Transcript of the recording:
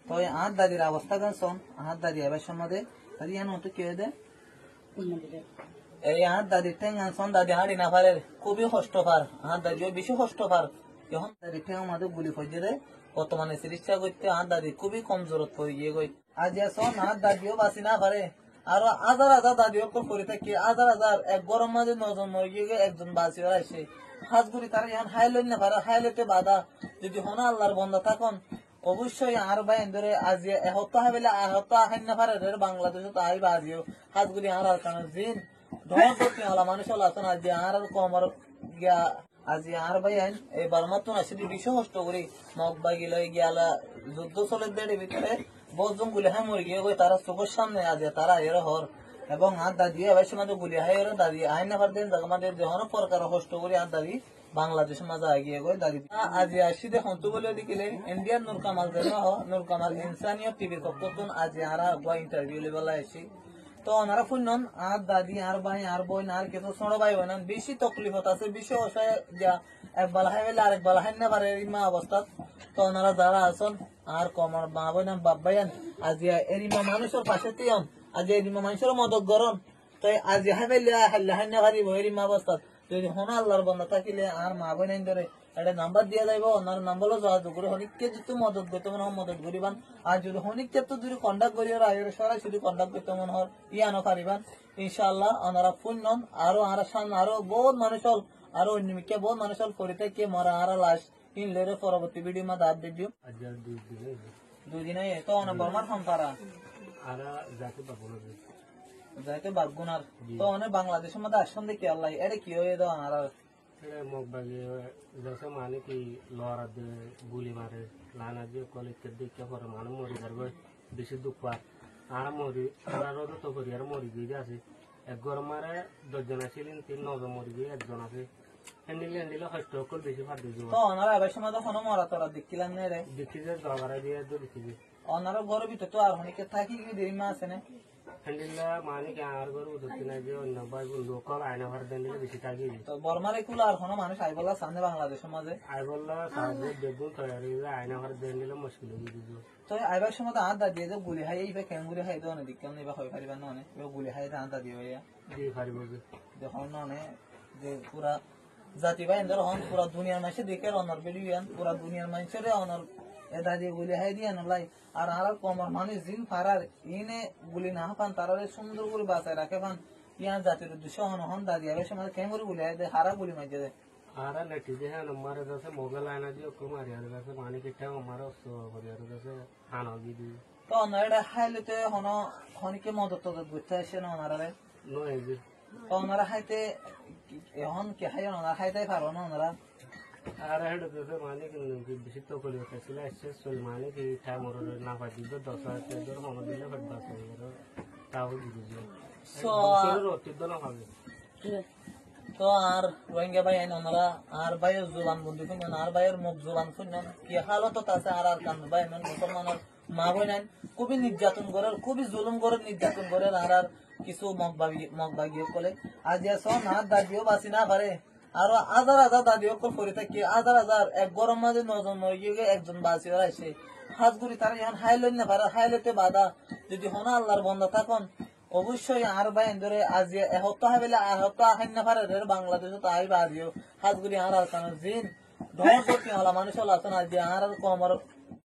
তো আর দাদির অবস্থা কেন শোন, আর দাদি এবার সম্বন্ধে দাদি এন মতো কি হয়ে দেয় এই আর দাদির ঠেং শোন, দাদি হাঁড়ি না পারে, খুবই কষ্ট পার, আর দাদিও বেশি কষ্ট পার। যখন দাদির ঠেং আমাদের গুলি ফজে দেয়, বর্তমানে চিকিৎসা করতে আর দাদি খুবই কমজোরত পড়ে গিয়ে গই। আজ শোন আর দাদিও বাঁচি না পারে, আরো হাজার হাজার দাদিও করে থাকি, হাজার হাজার এক গরম মাঝে 9 জন মরে গিয়ে একজন বাঁচি আসে। হাজগুড়ি তারা এখন হাই লইন না পারে, হাই লইতে বাধা। যদি হন আল্লাহর বন্ধা থাকুন অবশ্যই আর ভাই ধরে আজ এসপ্তাহ বেলে এসপ্তাহ আহেন না পারে বাংলাদেশে তো আইবা আজিও হাজগুড়ি আর কারণ জিন ধর করতে হলা মানুষ হল আসুন আজ আর কমর গিয়া আজ আর ভাই আইন এবার মতন আসে বিশ্ব কষ্ট করি মগ বাই গেল গিয়ালা যুদ্ধ চলে দেড়ে ভিতরে বজন গুলি হ্যাঁ মরে গিয়ে তারা চোখের সামনে আজ তারা এর হর এবং আর দাদি এবার সময় গুলি হাই এর দাদি আইন না পারতেন আমাদের যখন প্রকার কষ্ট করি আর দাদি বাংলাদেশের মাঝে আগিয়ে গই দাদি আজ আসি দেখুন তো বলে দিলে ইন্ডিয়ান নূর কামাল নূর কামাল ইনসানিয়ত টিভি কতক্ষণ আজ আর ইন্টারভিউ লেবেলা আসি তো ওনারা শুনন আর দাদি আর ভাই আর বোন আর কিছু ছোট ভাই বোন বেশি তকলিফত আছে, বেশি অসহায় যা এক বেলা খাই বেলা আরেক বেলা খাই না পারে মা অবস্থা। তো ওনারা যারা আছেন আর কমার মা বোন বাপ ভাইয়ান আজ এরিমা মানুষের পাশে তিয়ন আজ এরিমা মানুষের মদত গরম তাই আজ হাই বেলা হাল্লা হাই না পারিব এরিমা অবস্থা। যদি হন আল্লাহর বন্ধা থাকিলে আর মা বোন ধরে একটা নাম্বার দিয়ে যাইব, ওনার নাম্বারও যোগাযোগ করে হনিককে যদি মদত করতে মনে হয় মদত করিবান। আর যদি হনিককে তো যদি কন্ট্যাক্ট করি আয়ের সরাসরি কন্ট্যাক্ট করতে মনে হয় ইয়ানো পারিবান ইনশাআল্লাহ। ওনারা ফোন নন আরো আর সামনে আরো বহুত মানুষ হল আরো অন্যমিকে বহুত মানুষ হল করে থেকে মরা আর লাশ ইনলের পরবর্তী ভিডিও মা দাঁত দিও 2 দিন তো অনেক বর্মার খাম তারা যাইতে বাগুনার তো অনেক বাংলাদেশের মধ্যে আসন দেখি আল্লাহ এটা কি হয়ে দেওয়া আর মগবাগে জেসে মানে কি লড়া দিয়ে গুলি মারে লানা দিয়ে কলেজকে দেখে পরে মানে মরি যাবে বেশি দুঃখ পার আর মরি আরো তো করি আর মরি গিয়ে আছে এক গরম মারে 10 জন আসিলেন 3-9 জন মরি গিয়ে একজন আছে হ্যান্ডিলে কষ্ট কল বেশি ফাট দিয়ে তো ওনারা এবার সময় তো কোনো মরা তোরা দেখছিলাম না রে দেখি যে জগারা দিয়ে দেখি যে ওনারা ঘরের ভিতরে তো আর অনেকে থাকি কি দেরি মা আছে না হ্যান্ডিলা মানে কি আর গরু ধরতে না যে অন্য ভাই লোকাল আয়না ভার দেন দিলে বেশি থাকি তো বর্মারে কুল আর কোনো মানুষ আই বলা সামনে বাংলাদেশের মাঝে আই বললা সাহায্য দেখুন তৈরি আয়না ভার দেন দিলে মুশকিল হয়ে দিবে। তো আইবার সময় তো আদা দিয়ে যে গুলি হাই এইবা কেন গুলি হাই দোনে দিক কেমন এবার হয়ে পারিবা না অনেক গুলি হাই আদা দিয়ে হইয়া দিয়ে পারিব যে দেখুন না যে পুরা জাতি ভাই এদের হন পুরা দুনিয়ার মানুষে দেখে অনার বেরিয়ান পুরা দুনিয়ার মানুষের অনার এটা দিয়ে গুলি হাই দিয়ে নলাই আর আর কমর মানুষ জিন ফারার ইনে গুলি না পান তারা সুন্দর করে বাঁচায় রাখে পান ইয়ার জাতির উদ্দেশ্য হন হন দাদি আবার সময় কেন করে গুলি হাই দেয় হারা গুলি মাঝে দেয় आरा लठी जे है नंबर जैसे मोबाइल आना जी को मारी यार जैसे पानी के टाइम हमारा सो यार जैसे खाना भी दी তো ওনারা হাইলেতে হন হনিকে মদত করতে আসে না ওনারা नो है जी তো ওনারা হাইতে এখন কি হাই ওনারা হাইতে পারো না ওনারা आरा हेड जैसे माने कि बिसित तो कोली होता है ऐसे सोल माने कि टाइम और ना पाती तो 10 से दूर हम दिले फट बस यार ताऊ दी जी सो रोटी दो ना खावे তো আর রোহিঙ্গা ভাই আইন ওনারা আর ভাইয়ের জোলান বন্ধু শুনেন আর ভাইয়ের মুখ জোলান শুনেন কি হালত আছে আর আর কান ভাই মুসলমানের মা বোন আইন খুবই নির্যাতন করে খুবই জুলুম করে নির্যাতন করে আর আর কিছু মগবাগিয়ে বলে আজ এখন আর দাদিও বাঁচি না পারে আরো হাজার হাজার দাদিও করে থাকি হাজার হাজার এক গরম মাঝে 9 জন মরে গিয়ে একজন বাঁচি আসে হাজগুড়ি তারা এখন হাই লইন না পারে হাই লইতে বাধা। যদি হন আল্লাহর বন্ধা থাকুন অবশ্যই আর ভাই ধরে আজ এসপ্তাহ বেলে এসপ্তাহ আহেন না পারে বাংলাদেশে তো আইবা আজিও হাজগুড়ি আর কারণ জিন ধর করতে হলা মানুষ হল আসুন আজ আর কমর